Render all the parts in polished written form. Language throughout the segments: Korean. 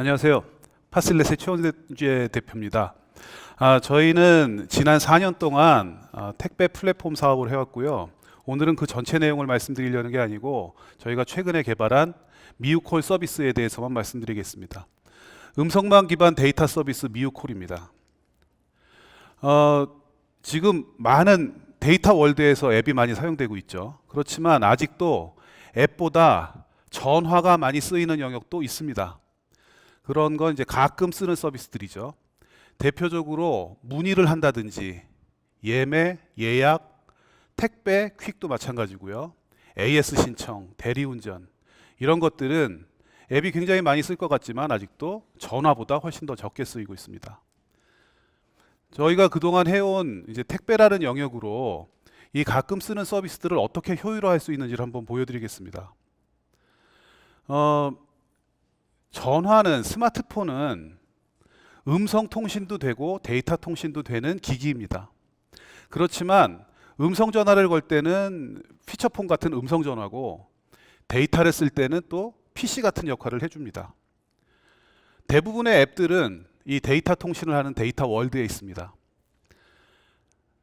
안녕하세요. 파슬렛의 최원재 대표입니다. 저희는 지난 4년 동안 택배 플랫폼 사업을 해왔고요. 오늘은 그 전체 내용을 말씀드리려는 게 아니고 저희가 최근에 개발한 미유콜 서비스에 대해서만 말씀드리겠습니다. 음성만 기반 데이터 서비스 미유콜입니다. 지금 많은 데이터 월드에서 앱이 많이 사용되고 있죠. 그렇지만 아직도 앱보다 전화가 많이 쓰이는 영역도 있습니다. 그런 건 이제 가끔 쓰는 서비스들이죠. 대표적으로 문의를 한다든지 예매, 예약, 택배, 퀵도 마찬가지고요. AS 신청, 대리운전 이런 것들은 앱이 굉장히 많이 쓸 것 같지만 아직도 전화보다 훨씬 더 적게 쓰이고 있습니다. 저희가 그동안 해온 이제 택배라는 영역으로 이 가끔 쓰는 서비스들을 어떻게 효율화할 수 있는지를 한번 보여드리겠습니다. 전화는, 스마트폰은 음성 통신도 되고 데이터 통신도 되는 기기입니다. 그렇지만 음성 전화를 걸 때는 피처폰 같은 음성 전화고 데이터를 쓸 때는 또 PC 같은 역할을 해줍니다. 대부분의 앱들은 이 데이터 통신을 하는 데이터 월드에 있습니다.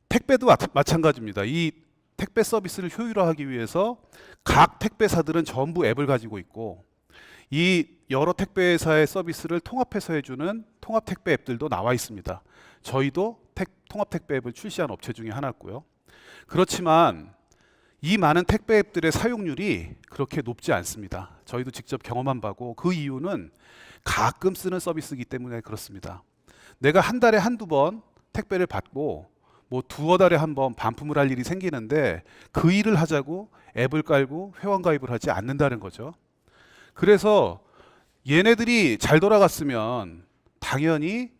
택배도 마찬가지입니다. 이 택배 서비스를 효율화하기 위해서 각 택배사들은 전부 앱을 가지고 있고 이 여러 택배사의 서비스를 통합해서 해주는 통합 택배 앱들도 나와 있습니다. 저희도 통합 택배 앱을 출시한 업체 중에 하나고요. 그렇지만 이 많은 택배 앱들의 사용률이 그렇게 높지 않습니다. 저희도 직접 경험한 바고 그 이유는 가끔 쓰는 서비스이기 때문에 그렇습니다. 내가 한 달에 한두 번 택배를 받고 뭐 두어 달에 한 번 반품을 할 일이 생기는데 그 일을 하자고 앱을 깔고 회원 가입을 하지 않는다는 거죠. 그래서 얘네들이 잘 돌아갔으면 당연히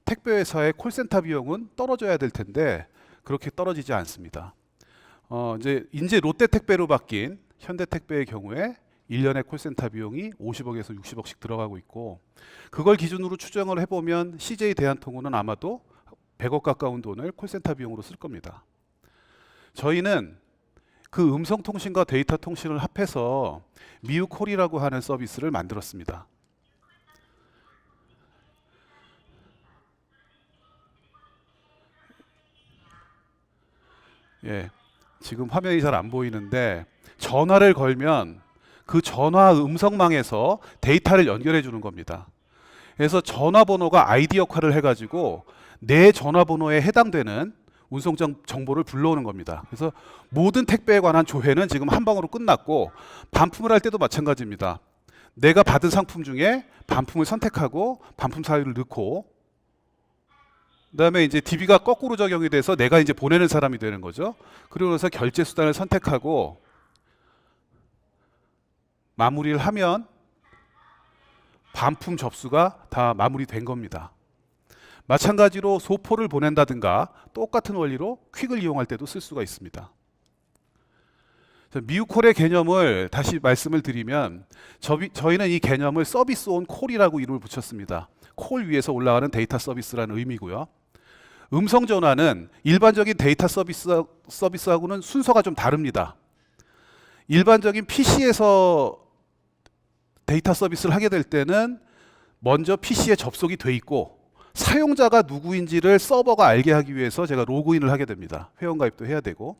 택배회사의 콜센터 비용은 떨어져야 될 텐데 그렇게 떨어지지 않습니다. 이제 롯데택배로 바뀐 현대택배의 경우에 1년의 콜센터 비용이 50억에서 60억씩 들어가고 있고 그걸 기준으로 추정을 해보면 CJ 대한통운은 아마도 100억 가까운 돈을 콜센터 비용으로 쓸 겁니다. 저희는 그 음성 통신과 데이터 통신을 합해서 미유콜이라고 하는 서비스를 만들었습니다. 예, 지금 화면이 잘 안 보이는데 전화를 걸면 그 전화 음성망에서 데이터를 연결해 주는 겁니다. 그래서 전화번호가 아이디 역할을 해가지고 내 전화번호에 해당되는 운송 정보를 불러오는 겁니다. 그래서 모든 택배에 관한 조회는 지금 한 방으로 끝났고 반품을 할 때도 마찬가지입니다. 내가 받은 상품 중에 반품을 선택하고 반품 사유를 넣고 그다음에 이제 DB가 거꾸로 적용이 돼서 내가 이제 보내는 사람이 되는 거죠. 그리고 나서 결제 수단을 선택하고 마무리를 하면 반품 접수가 다 마무리된 겁니다. 마찬가지로 소포를 보낸다든가 똑같은 원리로 퀵을 이용할 때도 쓸 수가 있습니다. 미유콜의 개념을 다시 말씀을 드리면 저희는 이 개념을 서비스 온 콜이라고 이름을 붙였습니다. 콜 위에서 올라가는 데이터 서비스라는 의미고요. 음성 전화는 일반적인 데이터 서비스하고는 순서가 좀 다릅니다. 일반적인 PC에서 데이터 서비스를 하게 될 때는 먼저 PC에 접속이 돼 있고 사용자가 누구인지를 서버가 알게 하기 위해서 제가 로그인을 하게 됩니다. 회원가입도 해야 되고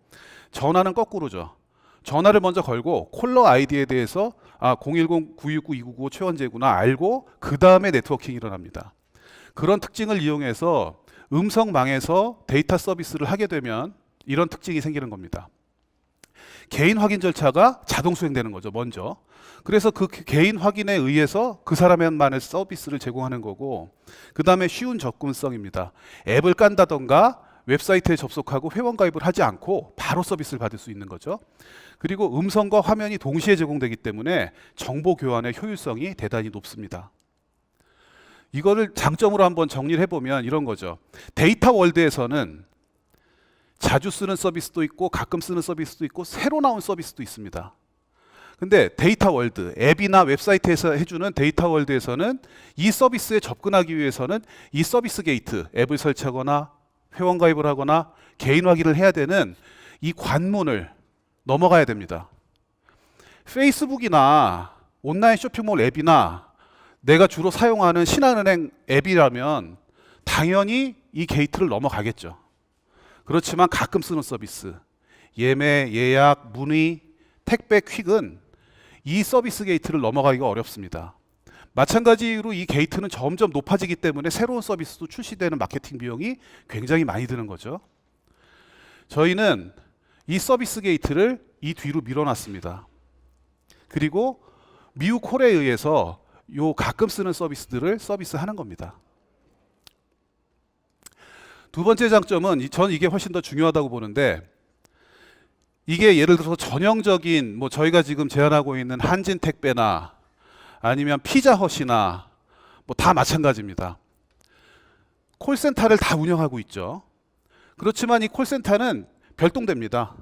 전화는 거꾸로죠. 전화를 먼저 걸고 콜러 아이디에 대해서 010-969-2995 최원재구나 알고 그 다음에 네트워킹이 일어납니다. 그런 특징을 이용해서 음성망에서 데이터 서비스를 하게 되면 이런 특징이 생기는 겁니다. 개인 확인 절차가 자동 수행되는 거죠, 먼저. 그래서 그 개인 확인에 의해서 그 사람만의 서비스를 제공하는 거고 그 다음에 쉬운 접근성입니다. 앱을 깐다던가 웹사이트에 접속하고 회원 가입을 하지 않고 바로 서비스를 받을 수 있는 거죠. 그리고 음성과 화면이 동시에 제공되기 때문에 정보 교환의 효율성이 대단히 높습니다. 이거를 장점으로 한번 정리를 해보면 이런 거죠. 데이터 월드에서는 자주 쓰는 서비스도 있고 가끔 쓰는 서비스도 있고 새로 나온 서비스도 있습니다. 근데 데이터 월드, 앱이나 웹사이트에서 해주는 데이터 월드에서는 이 서비스에 접근하기 위해서는 이 서비스 게이트, 앱을 설치하거나 회원 가입을 하거나 개인 확인을 해야 되는 이 관문을 넘어가야 됩니다. 페이스북이나 온라인 쇼핑몰 앱이나 내가 주로 사용하는 신한은행 앱이라면 당연히 이 게이트를 넘어가겠죠. 그렇지만 가끔 쓰는 서비스, 예매, 예약, 문의, 택배, 퀵은 이 서비스 게이트를 넘어가기가 어렵습니다. 마찬가지로 이 게이트는 점점 높아지기 때문에 새로운 서비스도 출시되는 마케팅 비용이 굉장히 많이 드는 거죠. 저희는 이 서비스 게이트를 이 뒤로 밀어놨습니다. 그리고 미우 콜에 의해서 요 가끔 쓰는 서비스들을 서비스하는 겁니다. 두 번째 장점은 전 이게 훨씬 더 중요하다고 보는데, 이게 예를 들어서 전형적인 뭐 저희가 지금 제안하고 있는 한진 택배나 아니면 피자헛이나 뭐 다 마찬가지입니다. 콜센터를 다 운영하고 있죠. 그렇지만 이 콜센터는 별도됩니다.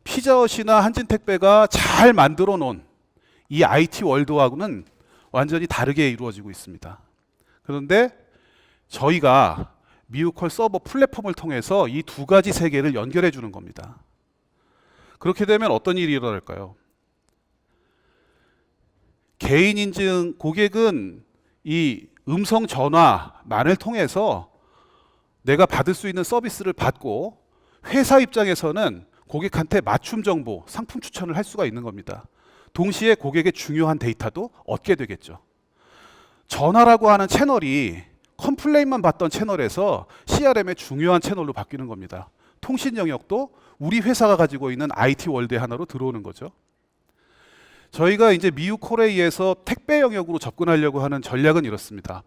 피자헛이나 한진 택배가 잘 만들어 놓은 이 IT 월드하고는 완전히 다르게 이루어지고 있습니다. 그런데 저희가 미우콜 서버 플랫폼을 통해서 이 두 가지 세계를 연결해 주는 겁니다. 그렇게 되면 어떤 일이 일어날까요? 개인 인증 고객은 이 음성 전화만을 통해서 내가 받을 수 있는 서비스를 받고, 회사 입장에서는 고객한테 맞춤 정보, 상품 추천을 할 수가 있는 겁니다. 동시에 고객의 중요한 데이터도 얻게 되겠죠. 전화라고 하는 채널이 컴플레인만 받던 채널에서 CRM의 중요한 채널로 바뀌는 겁니다. 통신 영역도 우리 회사가 가지고 있는 IT 월드의 하나로 들어오는 거죠. 저희가 이제 미우콜에 의해서 택배 영역으로 접근하려고 하는 전략은 이렇습니다.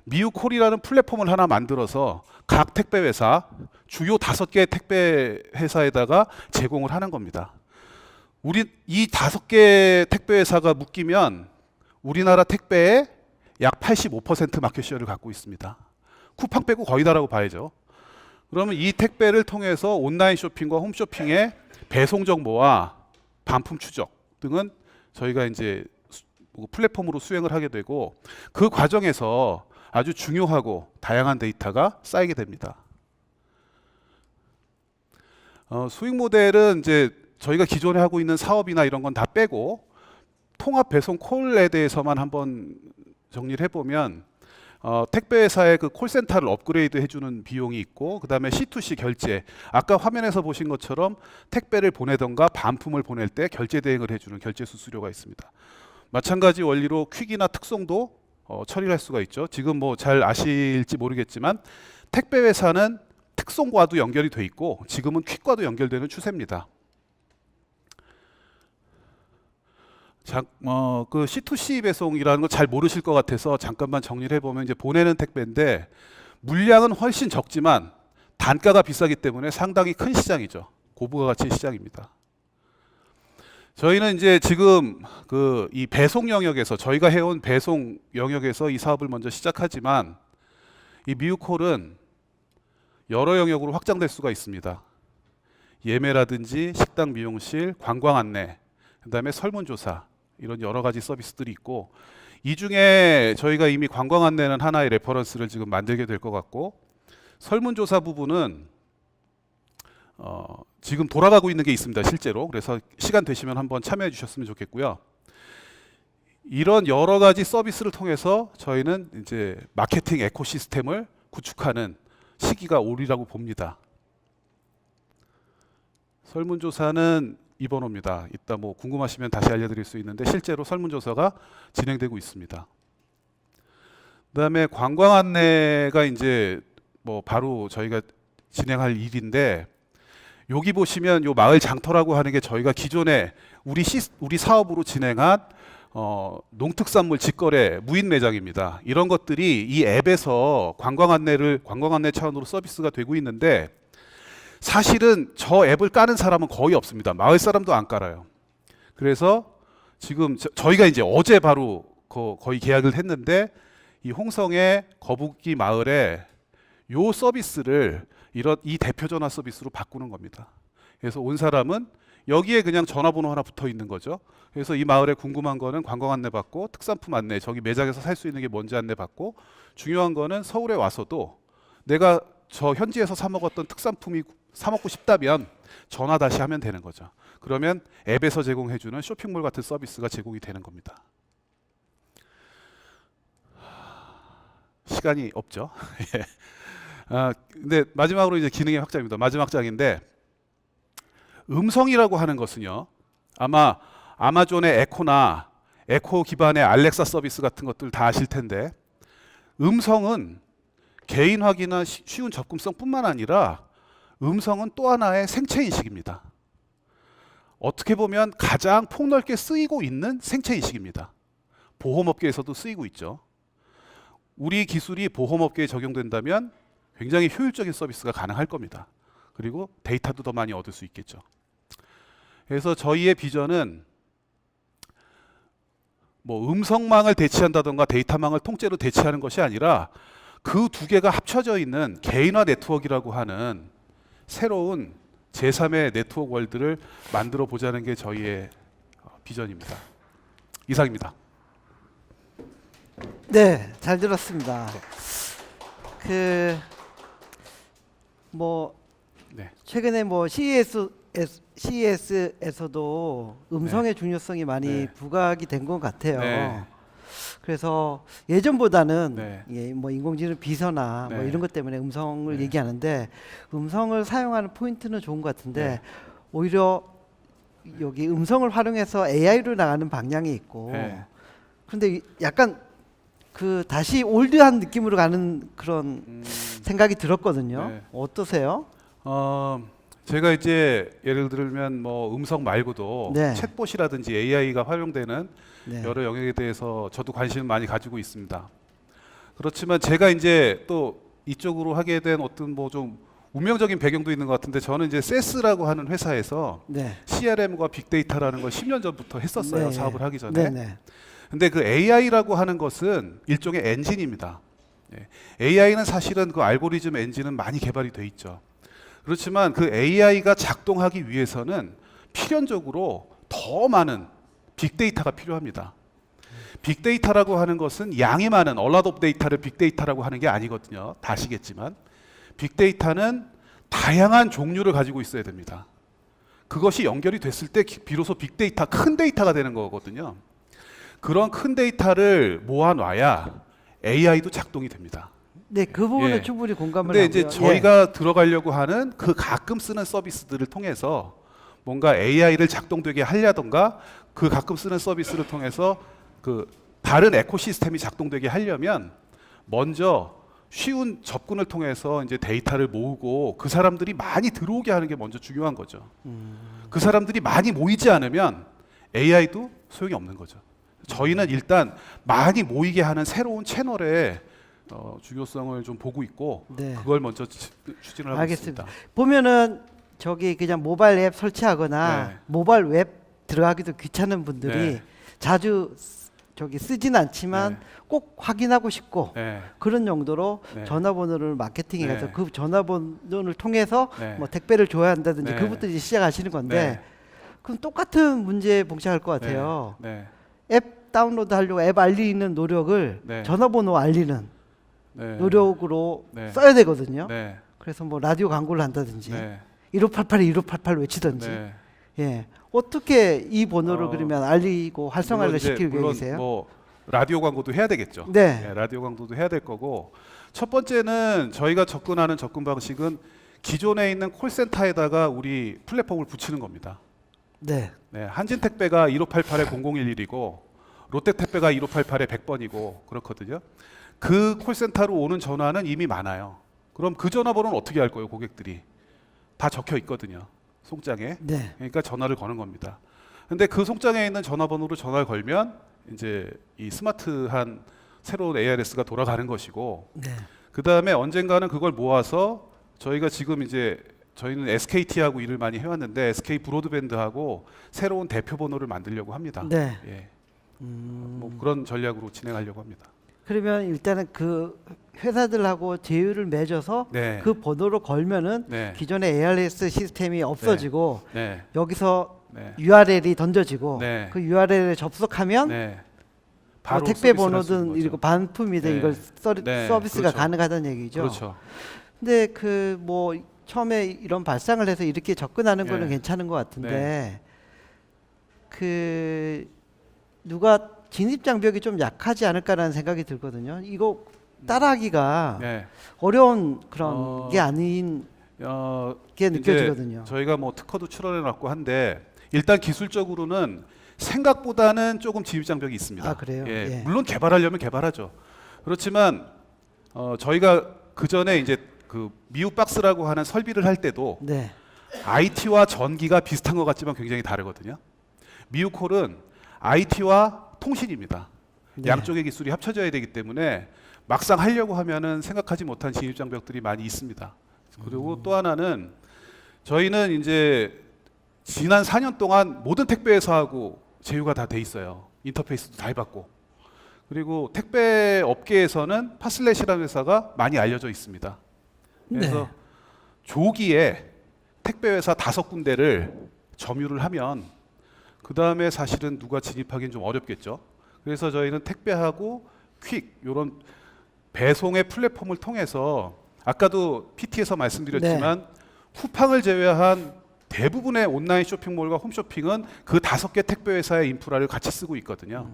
미우콜이라는 플랫폼을 하나 만들어서 각 택배 회사, 주요 5개의 택배 회사에다가 제공을 하는 겁니다. 우리 이 5개 택배 회사가 묶이면 우리나라 택배의 약 85% 마켓시어를 갖고 있습니다. 쿠팡 빼고 거의 다라고 봐야죠. 그러면 이 택배를 통해서 온라인 쇼핑과 홈쇼핑의 배송 정보와 반품 추적 등은 저희가 이제 플랫폼으로 수행을 하게 되고, 그 과정에서 아주 중요하고 다양한 데이터가 쌓이게 됩니다. 수익 모델은 이제 저희가 기존에 하고 있는 사업이나 이런 건 다 빼고 통합 배송 콜에 대해서만 한번 정리를 해보면, 택배 회사의 그 콜센터를 업그레이드 해주는 비용이 있고, 그 다음에 C2C 결제, 아까 화면에서 보신 것처럼 택배를 보내던가 반품을 보낼 때 결제 대행을 해주는 결제 수수료가 있습니다. 마찬가지 원리로 퀵이나 특송도 처리를 할 수가 있죠. 지금 뭐 잘 아실지 모르겠지만 택배 회사는 특송과도 연결이 돼 있고 지금은 퀵과도 연결되는 추세입니다. 그 C2C 배송이라는 거 잘 모르실 것 같아서 잠깐만 정리를 해보면, 이제 보내는 택배인데 물량은 훨씬 적지만 단가가 비싸기 때문에 상당히 큰 시장이죠. 고부가 가치 시장입니다. 저희는 이제 지금 그 이 배송 영역에서, 저희가 해온 배송 영역에서 이 사업을 먼저 시작하지만 이 미우콜은 여러 영역으로 확장될 수가 있습니다. 예매라든지 식당 미용실, 관광 안내, 그 다음에 설문조사, 이런 여러 가지 서비스들이 있고, 이 중에 저희가 이미 관광 안내는 하나의 레퍼런스를 지금 만들게 될 것 같고, 설문조사 부분은 지금 돌아가고 있는 게 있습니다, 실제로. 그래서 시간 되시면 한번 참여해 주셨으면 좋겠고요. 이런 여러 가지 서비스를 통해서 저희는 이제 마케팅 에코시스템을 구축하는 시기가 오리라고 봅니다. 설문조사는 이 번호입니다. 이따 뭐 궁금하시면 다시 알려드릴 수 있는데 실제로 설문조사가 진행되고 있습니다. 그다음에 관광 안내가 이제 뭐 바로 저희가 진행할 일인데, 여기 보시면 요 마을 장터라고 하는 게 저희가 기존에 우리 사업으로 진행한 농특산물 직거래 무인 매장입니다. 이런 것들이 이 앱에서 관광 안내 차원으로 서비스가 되고 있는데, 사실은 저 앱을 까는 사람은 거의 없습니다. 마을 사람도 안 깔아요. 그래서 지금 저희가 이제 어제 바로 거의 계약을 했는데, 이 홍성의 거북이 마을에 요 서비스를 이 대표 전화 서비스로 바꾸는 겁니다. 그래서 온 사람은 여기에 그냥 전화번호 하나 붙어 있는 거죠. 그래서 이 마을에 궁금한 거는 관광 안내 받고, 특산품 안내, 저기 매장에서 살 수 있는 게 뭔지 안내 받고, 중요한 거는 서울에 와서도 내가 저 현지에서 사 먹었던 특산품이 사 먹고 싶다면 전화 다시 하면 되는 거죠. 그러면 앱에서 제공해주는 쇼핑몰 같은 서비스가 제공이 되는 겁니다. 시간이 없죠. 예. 근데 마지막으로 이제 기능의 확장입니다. 마지막 장인데 음성이라고 하는 것은요. 아마 아마존의 에코나 에코 기반의 알렉사 서비스 같은 것들 다 아실 텐데 음성은 개인 확인이나 쉬운 접근성뿐만 아니라 음성은 또 하나의 생체 인식입니다. 어떻게 보면 가장 폭넓게 쓰이고 있는 생체 인식입니다. 보험업계에서도 쓰이고 있죠. 우리 기술이 보험업계에 적용된다면 굉장히 효율적인 서비스가 가능할 겁니다. 그리고 데이터도 더 많이 얻을 수 있겠죠. 그래서 저희의 비전은 뭐 음성망을 대체한다던가 데이터망을 통째로 대체하는 것이 아니라 그 두 개가 합쳐져 있는 개인화 네트워크라고 하는 새로운 제3의 네트워크 월드를 만들어 보자는 게 저희의 비전입니다. 이상입니다. 네, 잘 들었습니다. 그 뭐 네. 최근에 뭐 CES에서도 음성의 중요성이 많이 네. 부각이 된 것 같아요. 네. 그래서 예전보다는 네. 예, 뭐 인공지능 비서나 뭐 네. 이런 것 때문에 음성을 네. 얘기하는데 음성을 사용하는 포인트는 좋은 것 같은데 네. 오히려 여기 음성을 활용해서 AI로 나가는 방향이 있고 네. 그런데 약간 그 다시 올드한 느낌으로 가는 그런 생각이 들었거든요. 네. 어떠세요? 제가 이제 예를 들면 뭐 음성 말고도 네. 챗봇이라든지 AI가 활용되는 네. 여러 영역에 대해서 저도 관심을 많이 가지고 있습니다. 그렇지만 제가 이제 또 이쪽으로 하게 된 어떤 뭐 좀 운명적인 배경도 있는 것 같은데 저는 이제 세스라고 하는 회사에서 네. CRM과 빅데이터라는 걸 10년 전부터 했었어요. 네. 사업을 하기 전에. 네. 네. 근데 그 AI라고 하는 것은 일종의 엔진입니다. AI는 사실은 그 알고리즘 엔진은 많이 개발이 돼 있죠. 그렇지만 그 AI가 작동하기 위해서는 필연적으로 더 많은 빅데이터가 필요합니다. 빅데이터라고 하는 것은 양이 많은 얼랏 오브 데이터를 빅데이터라고 하는 게 아니거든요. 다 아시겠지만 빅데이터는 다양한 종류를 가지고 있어야 됩니다. 그것이 연결이 됐을 때 비로소 빅데이터, 큰 데이터가 되는 거거든요. 그런 큰 데이터를 모아놔야 AI도 작동이 됩니다. 네, 그 부분은 예. 충분히 공감을 근데 하고요. 이제 저희가 들어가려고 하는 그 가끔 쓰는 서비스들을 통해서 뭔가 AI를 작동되게 하려던가 그 가끔 쓰는 서비스를 통해서 그 다른 에코시스템이 작동되게 하려면 먼저 쉬운 접근을 통해서 이제 데이터를 모으고 그 사람들이 많이 들어오게 하는 게 먼저 중요한 거죠. 그 사람들이 많이 모이지 않으면 AI도 소용이 없는 거죠. 저희는 일단 많이 모이게 하는 새로운 채널의 중요성을 좀 보고 있고 네. 그걸 먼저 추진을 하고 알겠습니다. 있습니다. 보면은 저기 그냥 모바일 앱 설치하거나 네. 모바일 웹 들어가기도 귀찮은 분들이 네. 자주 저기 쓰진 않지만 네. 꼭 확인하고 싶고 네. 그런 용도로 네. 전화번호를 마케팅해서 네. 그 전화번호를 통해서 네. 뭐 택배를 줘야 한다든지 네. 그부터 이제 시작하시는 건데 네. 그럼 똑같은 문제에 봉착할 것 같아요. 네. 앱 다운로드 하려고 앱 알리는 노력을 네. 전화번호 알리는 네. 노력으로 네. 써야 되거든요. 네. 그래서 뭐 라디오 광고를 한다든지 네. 1588에 1588 외치든지 네. 예 어떻게 이 번호를 그러면 알리고 활성화를 물론 이제 시킬 물론 계획이세요? 뭐 라디오 광고도 해야 되겠죠. 네. 라디오 광고도 해야 될 거고 첫 번째는 저희가 접근하는 접근 방식은 기존에 있는 콜센터에다가 우리 플랫폼을 붙이는 겁니다. 네. 네, 한진택배가 1588에 0011이고 롯데택배가 1588에 100번이고 그렇거든요. 그 콜센터로 오는 전화는 이미 많아요. 그럼 그 전화번호는 어떻게 할 거예요, 고객들이? 다 적혀 있거든요, 송장에. 네. 그러니까 전화를 거는 겁니다. 근데 그 송장에 있는 전화번호로 전화를 걸면 이제 이 스마트한 새로운 ARS가 돌아가는 것이고 네. 그 다음에 언젠가는 그걸 모아서 저희가 지금 이제 저희는 SKT하고 일을 많이 해왔는데 SK 브로드밴드하고 새로운 대표 번호를 만들려고 합니다. 네. 예. 뭐 그런 전략으로 진행하려고 합니다. 그러면 일단은 그 회사들하고 제휴를 맺어서 네. 그 번호로 걸면은 네. 기존의 ARS 시스템이 없어지고 네. 여기서 네. URL이 던져지고 네. 그 URL에 접속하면 네. 뭐 바로 택배 서비스를 할수 있는 번호든 거죠. 이거 반품이든 네. 이걸 네. 서비스가 그렇죠. 가능하다는 얘기죠. 그렇죠. 근데 그 뭐 처음에 이런 발상을 해서 이렇게 접근하는 거는 네. 괜찮은 것 같은데 그 누가 진입 장벽이 좀 약하지 않을까라는 생각이 들거든요. 이거 따라하기가 네. 어려운 그런 어, 게 아닌 게 이제 느껴지거든요. 저희가 뭐 특허도 출원해놨고 한데 일단 기술적으로는 생각보다는 조금 진입장벽이 있습니다. 아, 그래요? 예. 물론 개발하려면 개발하죠. 그렇지만 저희가 그 전에 이제 그 미우 박스라고 하는 설비를 할 때도 네. IT와 전기가 비슷한 것 같지만 굉장히 다르거든요. 미우콜은 IT와 통신입니다. 네. 양쪽의 기술이 합쳐져야 되기 때문에 막상 하려고 하면은 생각하지 못한 진입장벽들이 많이 있습니다. 그리고 또 하나는 저희는 이제 지난 4년 동안 모든 택배 회사하고 제휴가 다 돼 있어요. 인터페이스도 다 해봤고. 그리고 택배 업계에서는 파슬렛이라는 회사가 많이 알려져 있습니다. 그래서 네. 조기에 택배 회사 5군데를 점유를 하면 그 다음에 사실은 누가 진입하기는 좀 어렵겠죠. 그래서 저희는 택배하고 퀵 이런 배송의 플랫폼을 통해서 아까도 PT에서 말씀드렸지만 쿠팡을 제외한 대부분의 온라인 쇼핑몰과 홈쇼핑은 그 5개 택배 회사의 인프라를 같이 쓰고 있거든요.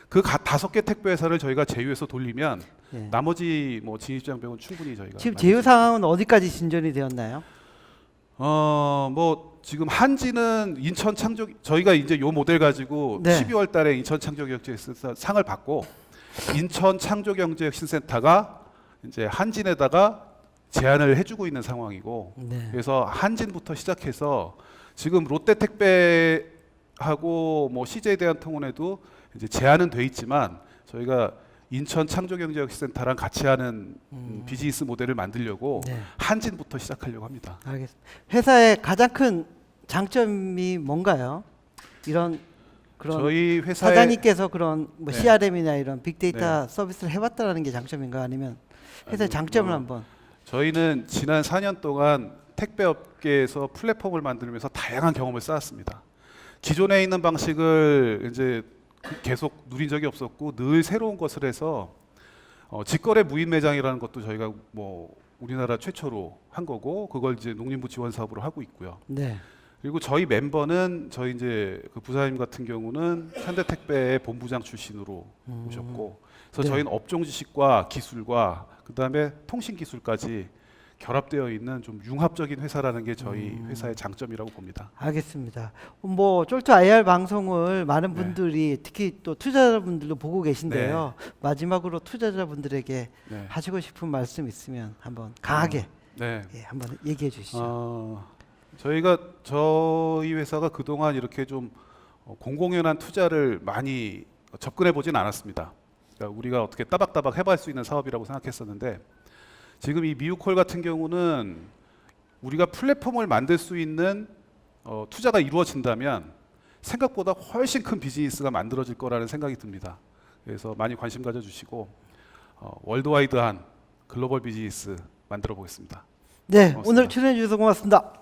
그 5개 택배 회사를 저희가 제휴해서 돌리면 예. 나머지 뭐 진입장벽은 충분히 저희가 지금 만들 제휴 수 상황은 어디까지 진전이 되었나요? 뭐 지금 한지는 인천 창조 저희가 이제 요 모델 가지고 네. 12월 달에 인천 창조경제에서 상을 받고 인천 창조경제혁신센터가 이제 한진에다가 제안을 해주고 있는 상황이고 네. 그래서 한진부터 시작해서 지금 롯데택배하고 뭐 CJ대한통운에도 이제 제안은 돼 있지만 저희가 인천 창조경제혁신센터랑 같이 하는 비즈니스 모델을 만들려고 네. 한진부터 시작하려고 합니다. 알겠습니다. 회사의 가장 큰 장점이 뭔가요? 이런 그런 저희 회사의 사장님께서 그런 뭐 네. CRM이나 이런 빅데이터 서비스를 해봤다는 게 장점인가 아니면 회사의 아니, 장점을 뭐, 한번. 저희는 지난 4년 동안 택배업계에서 플랫폼을 만들면서 다양한 경험을 쌓았습니다. 기존에 있는 방식을 이제 계속 누린 적이 없었고 늘 새로운 것을 해서 직거래 무인 매장이라는 것도 저희가 뭐 우리나라 최초로 한 거고 그걸 이제 농림부 지원 사업으로 하고 있고요. 네. 그리고 저희 멤버는 저희 이제 그 부사님 같은 경우는 현대택배의 본부장 출신으로 오셨고, 그래서 네. 저희는 업종 지식과 기술과 그 다음에 통신 기술까지 결합되어 있는 좀 융합적인 회사라는 게 저희 회사의 장점이라고 봅니다. 알겠습니다. 뭐 쫄투 IR 방송을 많은 네. 분들이 특히 또 투자자분들도 보고 계신데요. 마지막으로 투자자분들에게 네. 하시고 싶은 말씀 있으면 한번 강하게 네. 예, 한번 얘기해 주시죠. 저희가 저희 회사가 그동안 이렇게 좀 공공연한 투자를 많이 접근해 보진 않았습니다. 그러니까 우리가 어떻게 따박따박 해볼 수 있는 사업이라고 생각했었는데 지금 이 미우콜 같은 경우는 우리가 플랫폼을 만들 수 있는 투자가 이루어진다면 생각보다 훨씬 큰 비즈니스가 만들어질 거라는 생각이 듭니다. 그래서 많이 관심 가져주시고 월드와이드한 글로벌 비즈니스 만들어 보겠습니다. 네, 고맙습니다. 오늘 출연해 주셔서 고맙습니다.